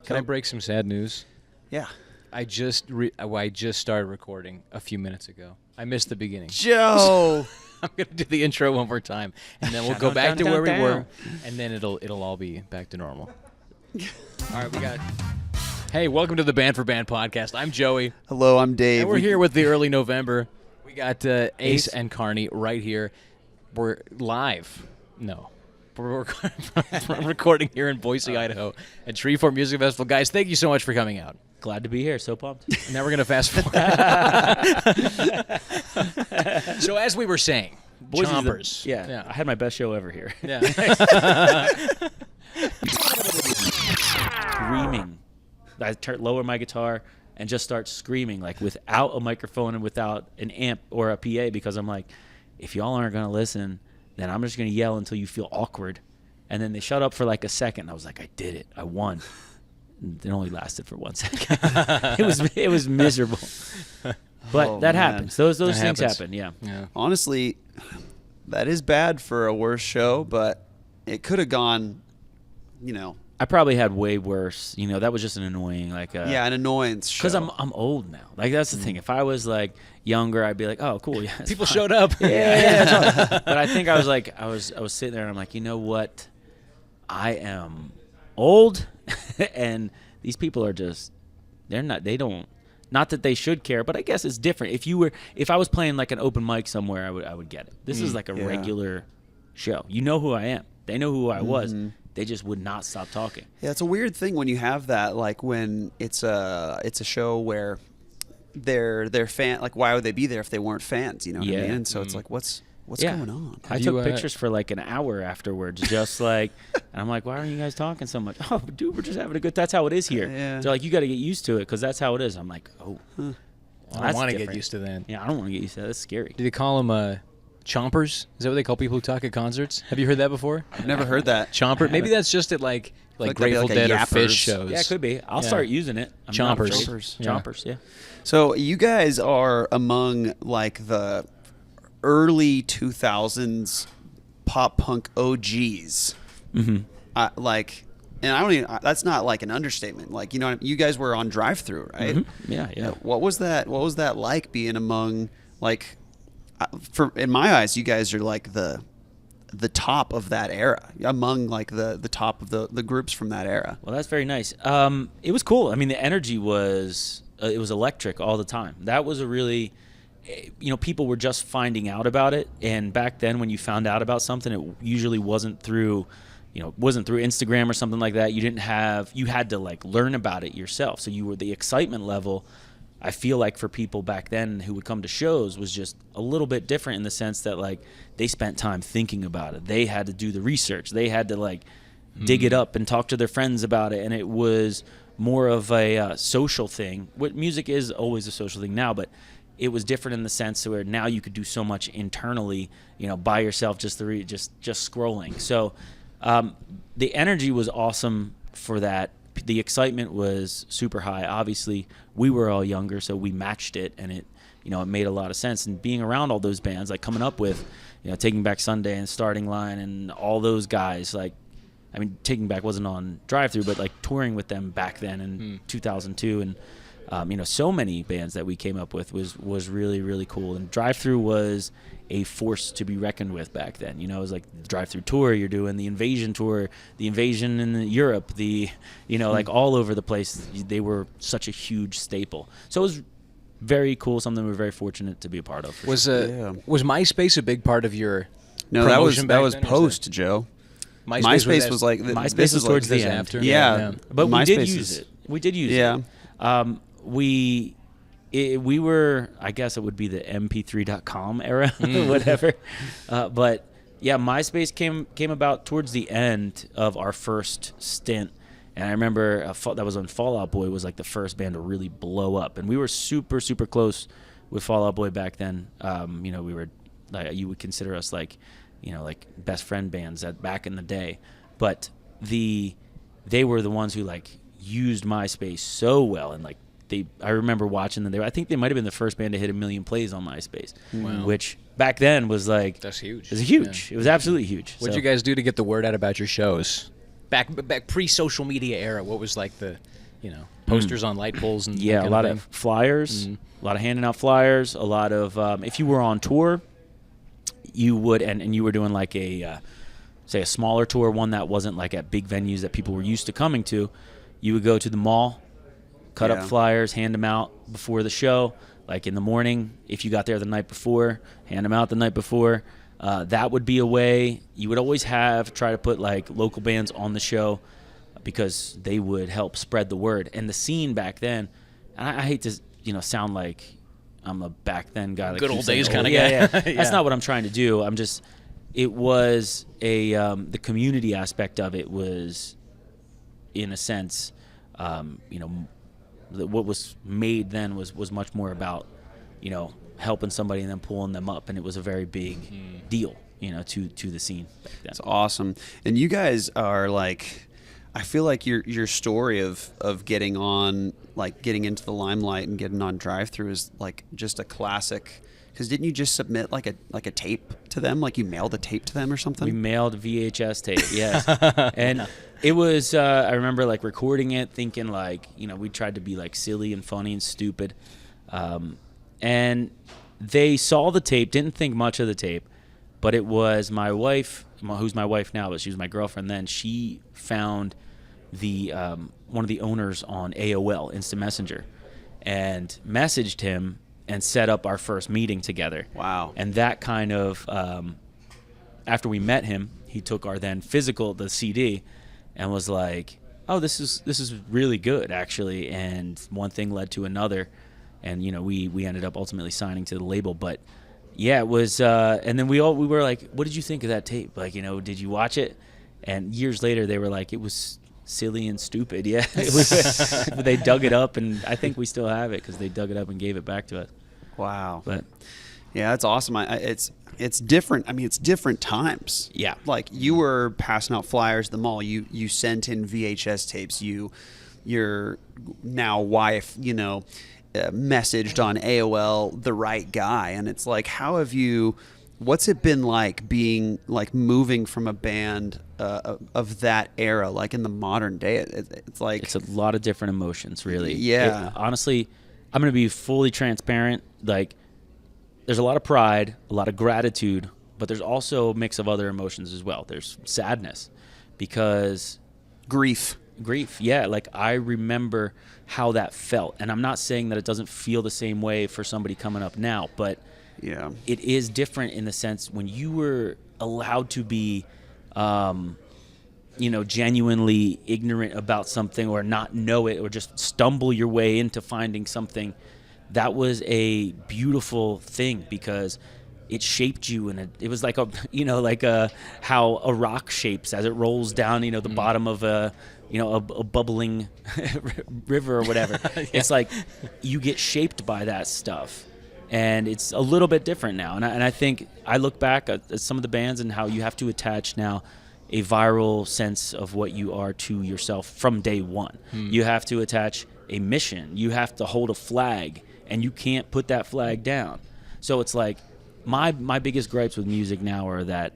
Can I break some sad news? Yeah. I just started recording a few minutes ago. I missed the beginning. Joe. I'm gonna do the intro one more time, and then we'll go back to where we were, and then it'll all be back to normal. All right, we got. Hey, welcome to the Band for Band podcast. I'm Joey. Hello, I'm Dave. And we're here with the early November. We got Ace and Carney right here. We're live. No. We're recording here in Boise, Idaho at Treefort Music Festival. Guys, thank you so much for coming out. Glad to be here. So pumped. And now we're going to fast forward. So as we were saying, Boise's Chompers. Yeah, I had my best show ever here. Yeah. Screaming. I lower my guitar and just start screaming, like without a microphone and without an amp or a PA, because I'm like, if y'all aren't going to listen, then I'm just going to yell until you feel awkward. And then they shut up for like a second. I was like, I did it. I won. And it only lasted for 1 second. It was miserable. But that happens. Those things happen, yeah. Honestly, that is bad for a worse show, but it could have gone, I probably had way worse. That was just an annoying, an annoyance show. Because I'm old now. Like, that's the thing. If I was like younger, I'd be like, oh, cool, yeah. People showed up. Yeah. But I think I was like, I was sitting there and I'm like, you know what? I am old, and these people are just, not that they should care, but I guess it's different. If I was playing like an open mic somewhere, I would get it. This is like a regular show. You know who I am. They know who I was. They just would not stop talking. Yeah, it's a weird thing when you have that, like when it's a show where they're fan, like why would they be there if they weren't fans, you know what I mean? And so it's like, what's going on? I took pictures for like an hour afterwards, just like, and I'm like, why aren't you guys talking so much? Oh, dude, we're just having a good, that's how it is here. Yeah. They're like, you got to get used to it because that's how it is. I'm like, oh. I don't want to get used to that. Yeah, I don't want to get used to that. That's scary. Do they call them chompers? Is that what they call people who talk at concerts? Have you heard that before? I've never heard that. Chomper? Maybe that's just at like Grateful Dead or Fish shows. Yeah, it could be. I'll start using it. Chompers. Chompers, yeah. So you guys are among like the early 2000s pop punk OGs. Mm-hmm. And I don't even, that's not like an understatement. Like, you guys were on Drive-Thru, right? Mm-hmm. Yeah. What was that like being among, like, in my eyes, you guys are like the top of that era, among like the top of the groups from that era. Well, that's very nice. It was cool. I mean, the energy was it was electric all the time. That was a really, people were just finding out about it, and back then when you found out about something, it usually wasn't through Instagram or something like that. You had to like learn about it yourself. So the excitement level, I feel like for people back then who would come to shows was just a little bit different in the sense that like they spent time thinking about it. They had to do the research. They had to like dig it up and talk to their friends about it. And it was more of a social thing. What music is always a social thing now, but it was different in the sense where now you could do so much internally, by yourself, just scrolling. So the energy was awesome for that. The excitement was super high. Obviously, we were all younger, so we matched it, and it made a lot of sense. And being around all those bands, like coming up with, Taking Back Sunday and Starting Line and all those guys, like, I mean, Taking Back wasn't on Drive-Thru, but like touring with them back then in 2002, and so many bands that we came up with was really, really cool. And Drive-Thru was a force to be reckoned with back then. It was like the Drive-Thru tour, you're doing the Invasion tour, the Invasion in Europe, like all over the place. They were such a huge staple. So it was very cool, something we were very fortunate to be a part of. Was MySpace a big part of your promotion? That was post, Joe. MySpace was like MySpace was towards the end. After. Yeah. But MySpace we did use it. We did use it. We were, I guess it would be the mp3.com era, whatever. But yeah, MySpace came about towards the end of our first stint. And I remember that was when Fall Out Boy was like the first band to really blow up. And we were super, super close with Fall Out Boy back then. We were, like, you would consider us like best friend bands back in the day. But they were the ones who like used MySpace so well, and like I remember watching them. I think they might have been the first band to hit 1 million plays on MySpace, which back then was like, that's huge. It was huge. Yeah. It was absolutely huge. What did you guys do to get the word out about your shows? back pre-social media era, what was like the, posters on light poles and Yeah, a lot of flyers, a lot of handing out flyers, a lot of if you were on tour, you would and you were doing like a say a smaller tour, one that wasn't like at big venues that people were used to coming to, you would go to the mall, cut up flyers, hand them out before the show, like in the morning. If you got there the night before, hand them out the night before. That would be a way. You would always try to put like local bands on the show because they would help spread the word. And the scene back then, and I hate to sound like I'm a back then guy, like good old days kind of guy. Yeah. That's not what I'm trying to do. It was the community aspect of it was, in a sense, what was made then was much more about, helping somebody and then pulling them up, and it was a very big deal, to the scene back then. It's awesome. And you guys are like, I feel like your story of getting on, like getting into the limelight and getting on Drive-Thru is like just a classic. Because didn't you just submit like a tape to them? Like you mailed a tape to them or something? We mailed a VHS tape, yes. And it was, I remember like recording it, thinking like, we tried to be like silly and funny and stupid. And they saw the tape, didn't think much of the tape, but it was my wife, who's my wife now, but she was my girlfriend then. She found the one of the owners on AOL, Instant Messenger, and messaged him and set up our first meeting together. Wow. And that kind of, after we met him, he took our then the CD, and was like, oh, this is really good, actually. And one thing led to another. And, we ended up ultimately signing to the label. But, yeah, it was, and then we were like, what did you think of that tape? Like, did you watch it? And years later, they were like, it was silly and stupid. Yeah, but they dug it up, and I think we still have it because they dug it up and gave it back to us. Wow. But yeah, that's awesome. It's different. I mean, it's different times. Yeah. Like you were passing out flyers at the mall. You sent in VHS tapes. Your now wife, messaged on AOL the right guy, and it's like, what's it been like being like moving from a band of that era, like in the modern day? It's like it's a lot of different emotions, really. Yeah. Honestly, I'm going to be fully transparent. Like, there's a lot of pride, a lot of gratitude, but there's also a mix of other emotions as well. There's sadness because grief. Yeah. Like, I remember how that felt, and I'm not saying that it doesn't feel the same way for somebody coming up now, but yeah, it is different in the sense when you were allowed to be, genuinely ignorant about something or not know it or just stumble your way into finding something. That was a beautiful thing because it shaped you, and it was like how a rock shapes as it rolls down, the bottom of a bubbling river or whatever. Yeah. It's like you get shaped by that stuff. And it's a little bit different now. And I think I look back at some of the bands and how you have to attach now a viral sense of what you are to yourself from day one. You have to attach a mission. You have to hold a flag, and you can't put that flag down. So it's like my biggest gripes with music now are that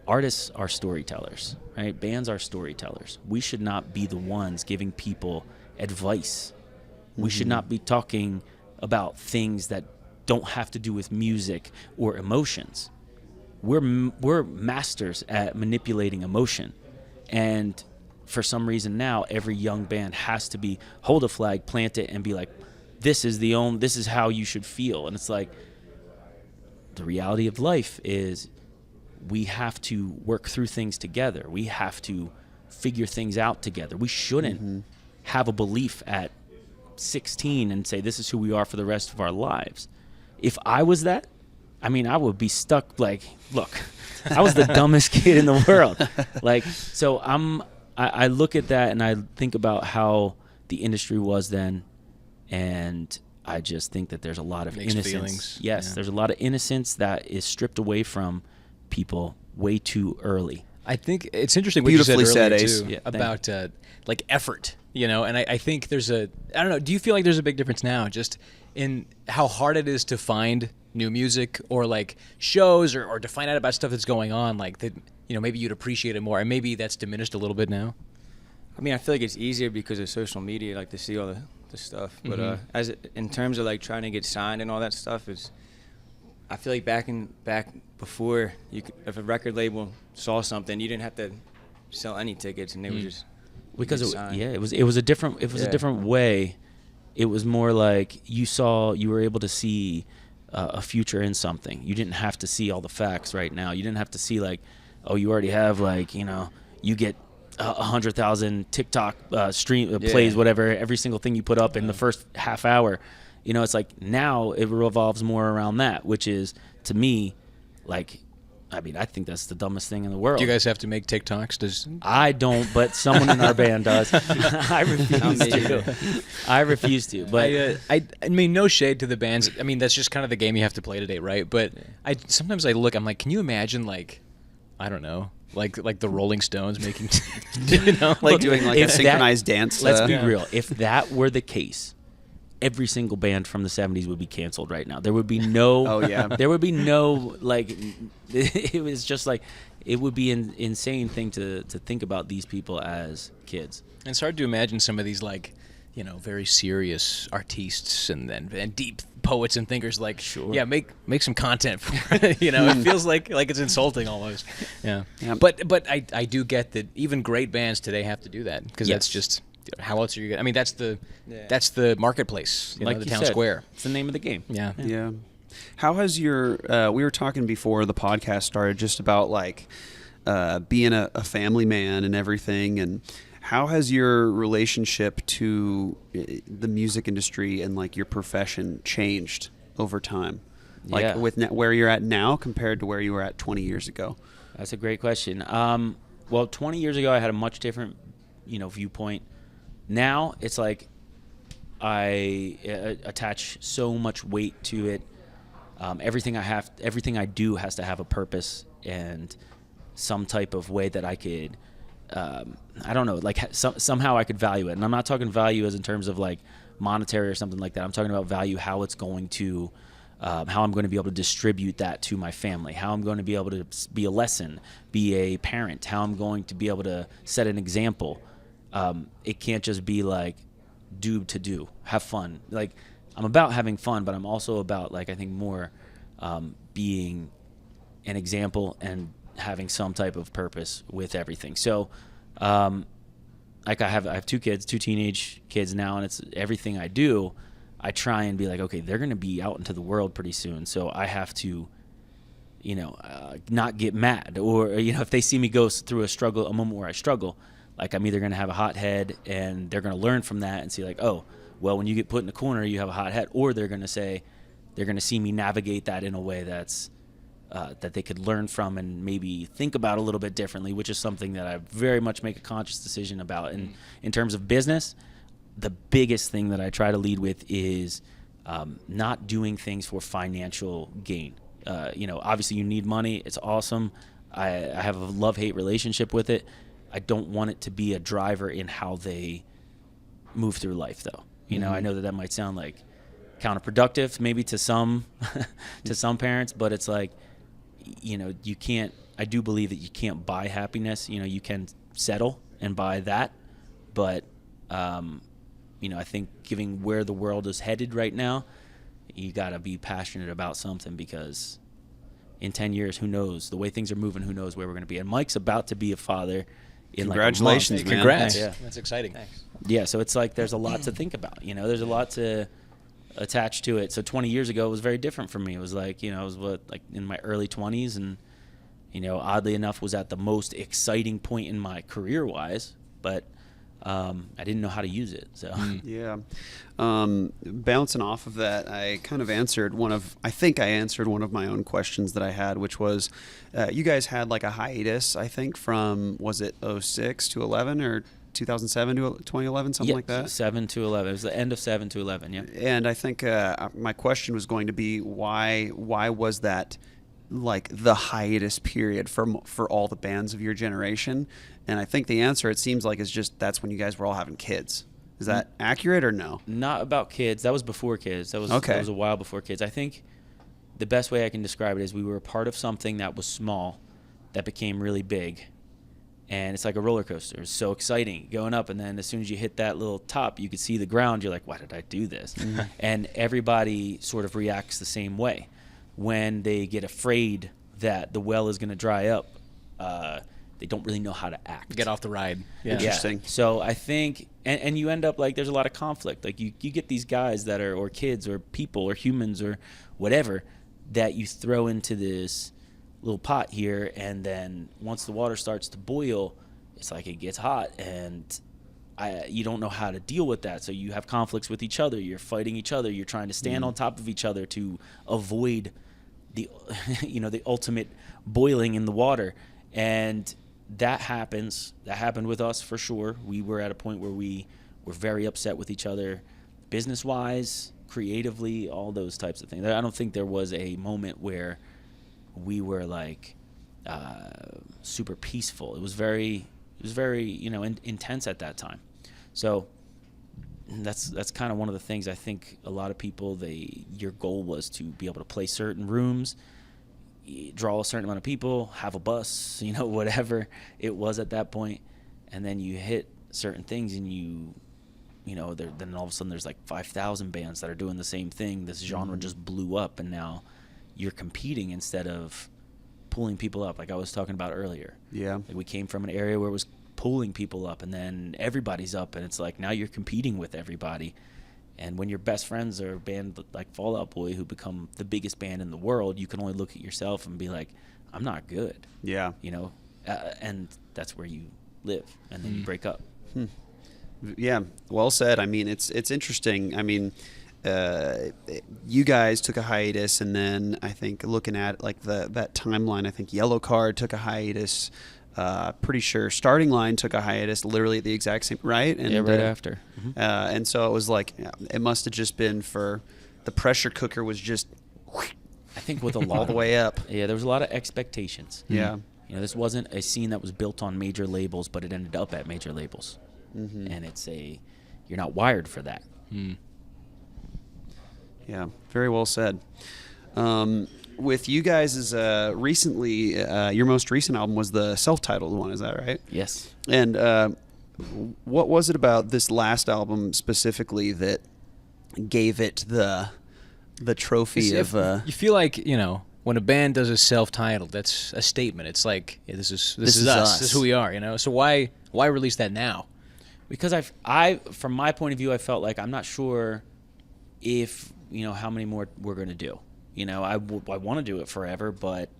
artists are storytellers, right? Bands are storytellers. We should not be the ones giving people advice. We should not be talking about things that don't have to do with music or emotions. We're masters at manipulating emotion, and for some reason now every young band has to hold a flag, plant it, and be like, this is how you should feel. And it's like, the reality of life is we have to work through things together. We have to figure things out together. We shouldn't have a belief at 16 and say this is who we are for the rest of our lives. If I was that, I would be stuck. Like, look, I was the dumbest kid in the world. Like, so I look at that and I think about how the industry was then, and I just think that there's a lot of Mixed innocence. feelings. Yes, Yeah. there's a lot of innocence that is stripped away from people way too early. I think it's interesting what Beautifully you said earlier, said, Ace. too, Yeah, about like effort, and I think there's I don't know, do you feel like there's a big difference now just in how hard it is to find new music or like shows or to find out about stuff that's going on, like that, maybe you'd appreciate it more, and maybe that's diminished a little bit now? I mean, I feel like it's easier because of social media, like to see all the stuff. But in terms of like trying to get signed and all that stuff, I feel like back before if a record label saw something, you didn't have to sell any tickets, and they would just because it was a different way. It was more like you were able to see a future in something. You didn't have to see all the facts right now. You didn't have to see like, oh, you already have like, you get 100,000 TikTok plays, whatever, every single thing you put up in the first half hour. It's like now it revolves more around that, which is to me, like, I mean, I think that's the dumbest thing in the world. Do you guys have to make TikToks? I don't, but someone in our band does. I refuse to. But I mean, no shade to the bands. I mean, that's just kind of the game you have to play today, right? But sometimes I'm like, can you imagine, like, I don't know, like the Rolling Stones making, like doing like a synchronized dance. Let's be real. If that were the case, every single band from the 70s would be canceled right now. There would be no there would be no like it was just like it would be an insane thing to think about these people as kids. And it's hard to imagine some of these like, very serious artists and deep poets and thinkers like, make some content for it feels like it's insulting almost. Yeah. But I do get that even great bands today have to do that because that's just how else are you gonna? I mean, that's the marketplace, like the you town said, square. It's the name of the game. Yeah. How has your? We were talking before the podcast started just about like being a family man and everything, and how has your relationship to the music industry and like your profession changed over time? Like with where you're at now compared to where you were at 20 years ago. That's a great question. Well, 20 years ago, I had a much different, viewpoint. Now it's like I attach so much weight to it. Everything I do has to have a purpose and some type of way that I could, I don't know, like somehow I could value it. And I'm not talking value as in terms of like monetary or something like that. I'm talking about value, how it's going to, how I'm going to be able to distribute that to my family, how I'm going to be able to be a lesson, be a parent, how I'm going to be able to set an example. It can't just be like have fun. Like I'm about having fun, but I'm also about like I think more being an example and having some type of purpose with everything. So like I have two teenage kids now, and it's everything I do. I try and be like, okay, they're going to be out into the world pretty soon, so I have to, not get mad, or if they see me go through a moment where I struggle. Like I'm either going to have a hot head and they're going to learn from that and see like, oh, well, when you get put in a corner, you have a hot head, or they're going to see me navigate that in a way that's that they could learn from and maybe think about a little bit differently, which is something that I very much make a conscious decision about. And in terms of business, the biggest thing that I try to lead with is not doing things for financial gain. Obviously you need money. It's awesome. I have a love-hate relationship with it. I don't want it to be a driver in how they move through life, though. I know that might sound like counterproductive, maybe to some parents, but it's like, you can't. I do believe that you can't buy happiness. You can settle and buy that, but I think given where the world is headed right now, you got to be passionate about something because in 10 years, who knows? The way things are moving, who knows where we're going to be? And Mike's about to be a father. Congratulations, man. Congrats. Yeah. That's exciting. Thanks. Yeah, so it's like there's a lot to think about. There's a lot to attach to it. So 20 years ago, it was very different for me. It was like, I was in my early 20s, and oddly enough, was at the most exciting point in my career-wise, but I didn't know how to use it. So yeah, bouncing off of that, I kind of answered one of my own questions that I had, which was, you guys had like a hiatus, I think, from, was it 06 to 11 or 2007 to 2011, something like that? 7 to 11. It was the end of 7 to 11, yeah. And I think my question was going to be, why was that like the hiatus period for all the bands of your generation? And I think the answer, it seems like, is just that's when you guys were all having kids. Is that accurate or no? Not about kids. That was before kids. That was a while before kids. I think the best way I can describe it is we were a part of something that was small that became really big. and it's like a roller coaster. It's so exciting going up, and then as soon as you hit that little top, you could see the ground. You're like, why did I do this? And everybody sort of reacts the same way when they get afraid that the well is going to dry up. They don't really know how to act. Get off the ride. Yeah. Interesting. Yeah. So I think, and you end up like there's a lot of conflict. Like you get these guys that are, or kids or people or humans or whatever, that you throw into this little pot here, and then once the water starts to boil, it's like it gets hot, and you don't know how to deal with that. So you have conflicts with each other. You're fighting each other. You're trying to stand on top of each other to avoid the, the ultimate boiling in the water. And that happens. That happened with us for sure. We were at a point where we were very upset with each other, business-wise, creatively, all those types of things. I don't think there was a moment where we were like super peaceful. It was very intense at that time. So that's kind of one of the things. I think a lot of people, your goal was to be able to play certain rooms, draw a certain amount of people, have a bus, whatever it was at that point, and then you hit certain things, and then all of a sudden there's like 5,000 bands that are doing the same thing. This genre just blew up, and now you're competing instead of pulling people up, like I was talking about earlier. Yeah. Like we came from an area where it was pulling people up, and then everybody's up, and it's like now you're competing with everybody. And when your best friends are a band like Fall Out Boy, who become the biggest band in the world, you can only look at yourself and be like, I'm not good. Yeah. And that's where you live, and then you break up. Yeah, well said. I mean, it's interesting. I mean, you guys took a hiatus, and then I think looking at like that timeline, I think Yellow Card took a hiatus. Pretty sure Starting Line took a hiatus, literally at the exact same right. And, right after. And so it was like it must have just been for the pressure cooker was just. I think with a lot all the way up. Yeah, there was a lot of expectations. Yeah. This wasn't a scene that was built on major labels, but it ended up at major labels. And you're not wired for that. Yeah, very well said. With you guys, recently, your most recent album was the self-titled one, is that right? Yes. And what was it about this last album specifically that gave it the trophy of... you feel like, when a band does a self-titled, that's a statement. It's like, yeah, this is us. This is who we are, So why release that now? Because I from my point of view, I felt like I'm not sure if, how many more we're going to do. I want to do it forever, but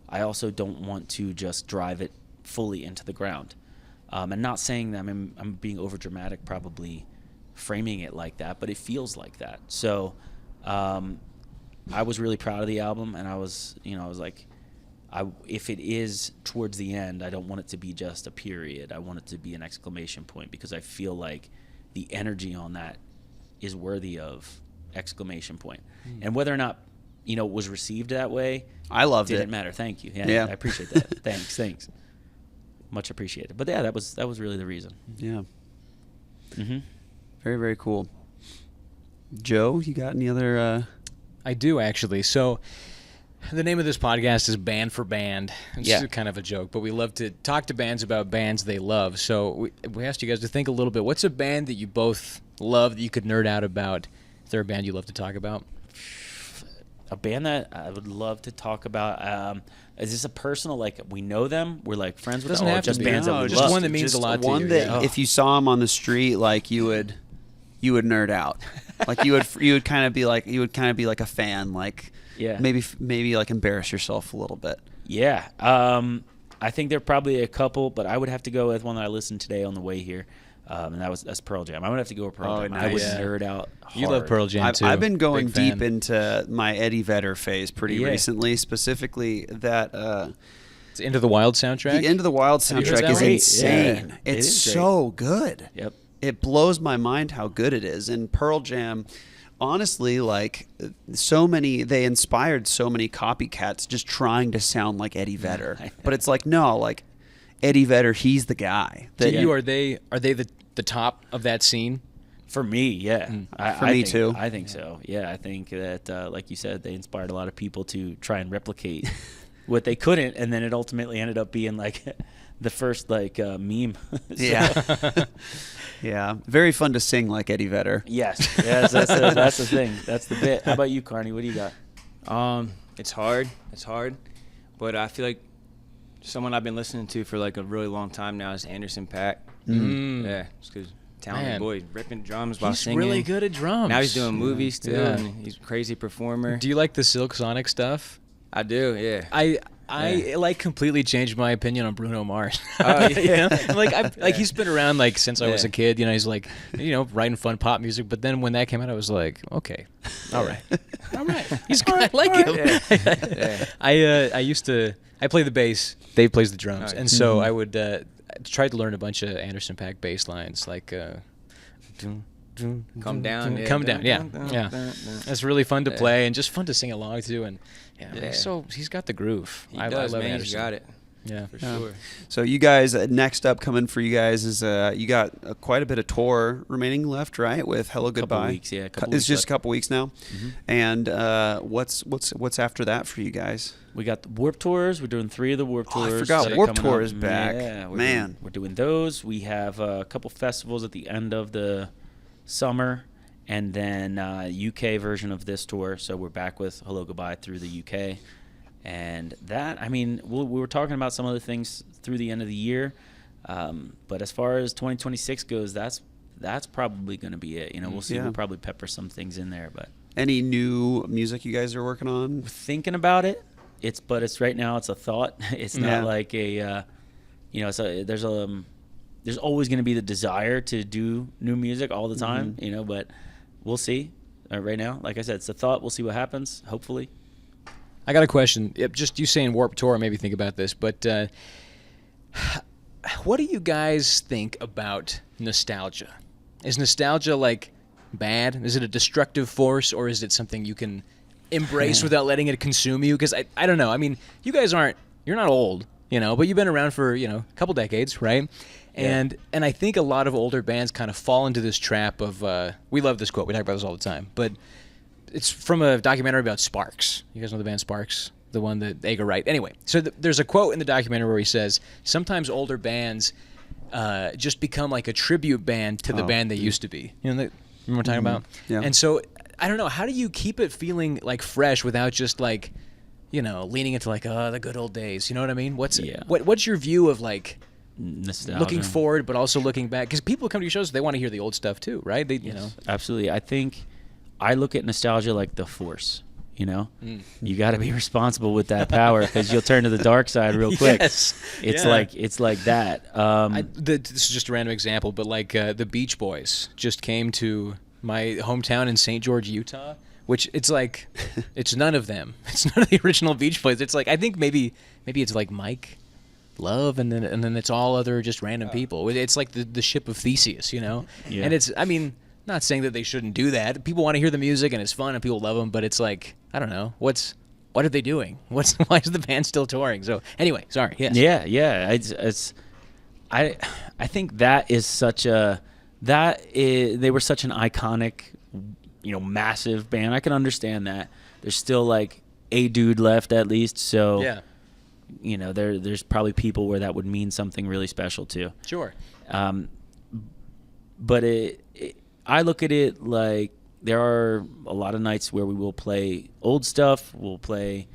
I also don't want to just drive it fully into the ground. And not saying that I'm being over dramatic, probably framing it like that, but it feels like that. So I was really proud of the album, and I was like, if it is towards the end, I don't want it to be just a period. I want it to be an exclamation point, because I feel like the energy on that is worthy of exclamation point. And whether or not it was received that way, I loved it. Didn't matter. Thank you. Yeah. I appreciate that. Thanks. Much appreciated. But yeah, that was really the reason. Yeah. Very, very cool. Joe, you got any other? I do, actually. So the name of this podcast is Band for Band. It's kind of a joke, but we love to talk to bands about bands they love. So we asked you guys to think a little bit. What's a band that you both love that you could nerd out about? Is there a band you love to talk about? A band that I would love to talk about. Is this a personal, like, we know them? We're like friends with them? Or just bands that we just love? one that means a lot to you. One that if you saw them on the street, like you would nerd out. Like you would kind of be like a fan, like maybe like embarrass yourself a little bit. Yeah. I think there are probably a couple, but I would have to go with one that I listened today on the way here. And that's Pearl Jam. I would have to go with Pearl Jam. Nice. I would nerd out hard. You love Pearl Jam too. I've been going deep into my Eddie Vedder phase pretty recently. Specifically, that it's Into the Wild soundtrack. The Into the Wild soundtrack is insane. Yeah. It's so good. Yep. It blows my mind how good it is. And Pearl Jam, honestly, like they inspired so many copycats just trying to sound like Eddie Vedder. But it's like, no, like Eddie Vedder, he's the guy. Are they the top of that scene? For me, yeah. For me too. I think so. Yeah, I think that, like you said, they inspired a lot of people to try and replicate what they couldn't, and then it ultimately ended up being like the first like meme. Yeah. Yeah. Very fun to sing like Eddie Vedder. Yes, that's the thing. That's the bit. How about you, Carney? What do you got? It's hard. But I feel like someone I've been listening to for like a really long time now is Anderson .Paak. Yeah, just because talented boy, ripping drums while singing. He's really good at drums. Now he's doing movies too, and he's a crazy performer. Do you like the Silk Sonic stuff? I do, yeah. I like completely changed my opinion on Bruno Mars. Oh, yeah. Like he's been around like since I was a kid. You know, he's like writing fun pop music. But then when that came out, I was like, okay, all right. He's good. I like him. Yeah. I play the bass. Dave plays the drums, and so I would try to learn a bunch of Anderson .Paak bass lines like. Come down, yeah. It's really fun to play and just fun to sing along to, and so he's got the groove. I love man. Anderson. He's got it. Yeah, for sure. So you guys, next up coming for you guys is you got quite a bit of tour remaining left, right? With Hello Goodbye. Couple weeks, yeah. It's just a couple weeks now. And what's after that for you guys? We got the Warped Tours. We're doing 3 of the Warped Tours. I forgot Warped Tour is back. Yeah, we're doing those. We have a couple festivals at the end of the summer, and then UK version of this tour. So we're back with Hello Goodbye through the UK. And that, I mean, we were talking about some other things through the end of the year. But as far as 2026 goes, that's probably going to be it. You know, we'll see. We'll probably pepper some things in there. But any new music you guys are working on? We're thinking about it. But it's right now. It's a thought. It's not like a, there's always going to be the desire to do new music all the time. You know, but we'll see. Right now, like I said, it's a thought. We'll see what happens. Hopefully. I got a question. Just you saying Warped Tour made me think about this, but what do you guys think about nostalgia? Is nostalgia like bad? Is it a destructive force, or is it something you can embrace without letting it consume you? Because I don't know. I mean, you guys you're not old, but you've been around for a couple decades, right? And I think a lot of older bands kind of fall into this trap of we love this quote. We talk about this all the time, but it's from a documentary about Sparks. You guys know the band Sparks? The one that Edgar Wright. Anyway, so there's a quote in the documentary where he says, sometimes older bands just become like a tribute band to the band they used to be. You know what I'm talking about? Yeah. And so, I don't know, how do you keep it feeling like fresh without just like, leaning into like, the good old days? You know what I mean? What's your view of like nostalgia, looking forward but also looking back? Because people come to your shows, they want to hear the old stuff too, right? Absolutely. I think I look at nostalgia like the Force. You got to be responsible with that power, because you'll turn to the dark side real quick. It's like that. This is just a random example, but like the Beach Boys just came to my hometown in St. George, Utah, which it's like it's none of them. It's none of the original Beach Boys. It's like I think maybe it's like Mike Love, and then it's all other just random people. It's like the ship of Theseus, Yeah. And it's, I mean, not saying that they shouldn't do that. People want to hear the music and it's fun and people love them, but it's like, I don't know, what are they doing? Why is the band still touring? So anyway, sorry. Yes. Yeah. I think that is they were such an iconic, massive band. I can understand that. There's still like a dude left at least, so there's probably people where that would mean something really special too. Sure. But I look at it like there are a lot of nights where we will play old stuff. We'll play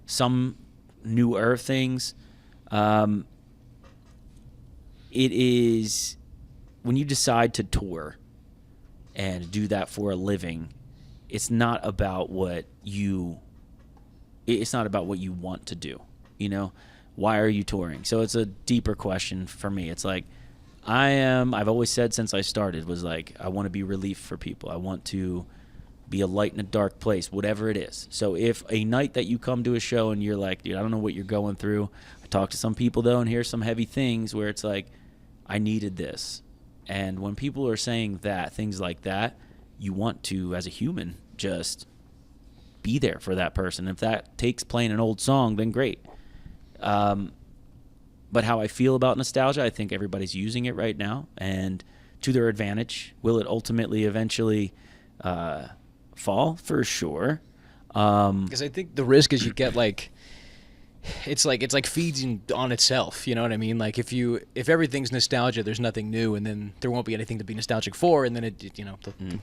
some newer things. It is when you decide to tour and do that for a living, it's not about what you want to do. Why are you touring? So it's a deeper question for me. It's like, I've always said since I started was like, I want to be relief for people. I want to be a light in a dark place, whatever it is. So if a night that you come to a show and you're like, dude, I don't know what you're going through. I talk to some people though and hear some heavy things where it's like, I needed this. And when people are saying things like that, you want to, as a human, just be there for that person. If that takes playing an old song, then great. But how I feel about nostalgia, I think everybody's using it right now, and to their advantage. Will it ultimately, eventually fall? For sure. Because I think the risk is you get like, it's like feeding on itself. You know what I mean? Like if everything's nostalgia, there's nothing new, and then there won't be anything to be nostalgic for, and then it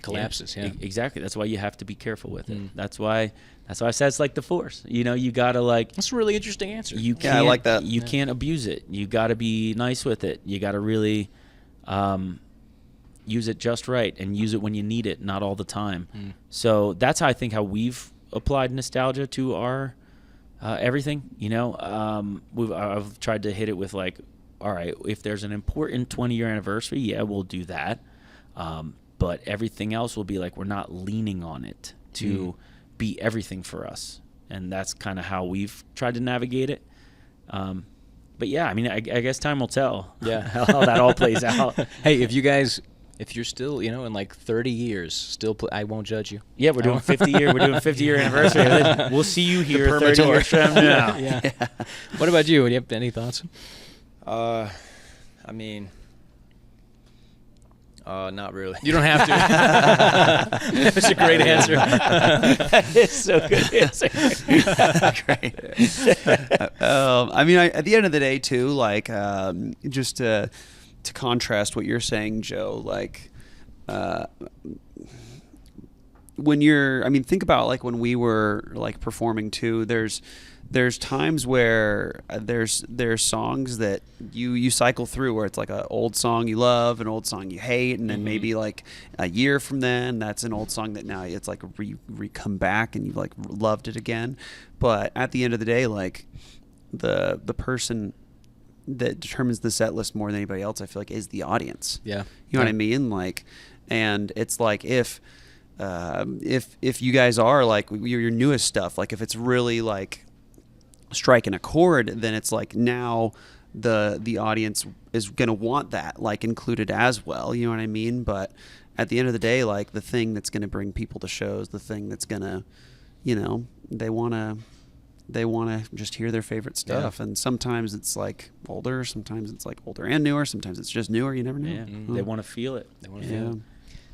collapses. Yeah. Exactly. That's why you have to be careful with it. That's why I said it's like the Force. You gotta like. That's a really interesting answer. You can't, I like that. You can't abuse it. You gotta be nice with it. You gotta really use it just right and use it when you need it, not all the time. So that's how I think how we've applied nostalgia to our everything. I've tried to hit it with like, all right, if there's an important 20-year anniversary, yeah, we'll do that. But everything else will be like, we're not leaning on it to be everything for us. And that's kind of how we've tried to navigate it. But yeah, I mean, I guess time will tell how that all plays out. Hey, if you're still, in like 30 years, still, I won't judge you. Yeah, we're doing 50-year anniversary. We'll see you here 30 years from now. Yeah. What about you? Do you have any thoughts? I mean, not really. You don't have to. That's a great answer. That is so good answer. Great. I mean, at the end of the day, too, like, just to contrast what you're saying, Joe, like, think about like when we were like performing too, there's times where there's songs that you cycle through where it's like an old song you love, an old song you hate, and then maybe like a year from then that's an old song that now it's like come back and you've like loved it again. But at the end of the day, like the person that determines the set list more than anybody else, I feel like, is the audience. Yeah. You know what I mean? Like, and it's like if you guys are like your newest stuff, like if it's really like striking a chord, then it's like now the audience is gonna want that like included as well. You know what I mean? But at the end of the day, like the thing that's gonna bring people to shows, the thing that's gonna, they wanna just hear their favorite stuff. And sometimes it's like older, sometimes it's like older and newer, sometimes it's just newer. You never know. Yeah. They want to feel it.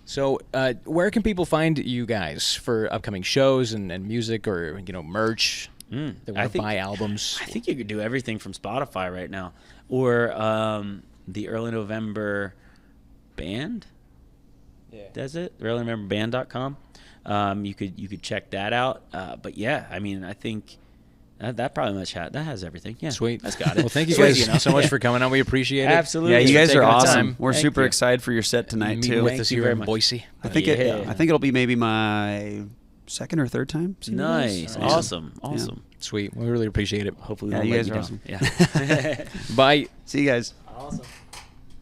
So, where can people find you guys for upcoming shows and music or merch? They want to buy albums. I think you could do everything from Spotify right now, or the Early November Band. Yeah. Does it? EarlyNovemberBand.com. You could check that out. But yeah, I mean, I think that probably that has everything. Yeah, Sweet. That's got it. Well, thank you guys so much for coming on. We appreciate it. Absolutely. Yeah, you guys are taking the awesome. time. We're Thank super you. excited for your set tonight Meeting too. with Thank us you here very in much. Boise. I think it'll be maybe my second or third time. seeing you guys. Nice. Awesome. Sweet. We really appreciate it. Hopefully, Yeah, we you won't guys let are you down. Yeah. Bye. See you guys. Awesome.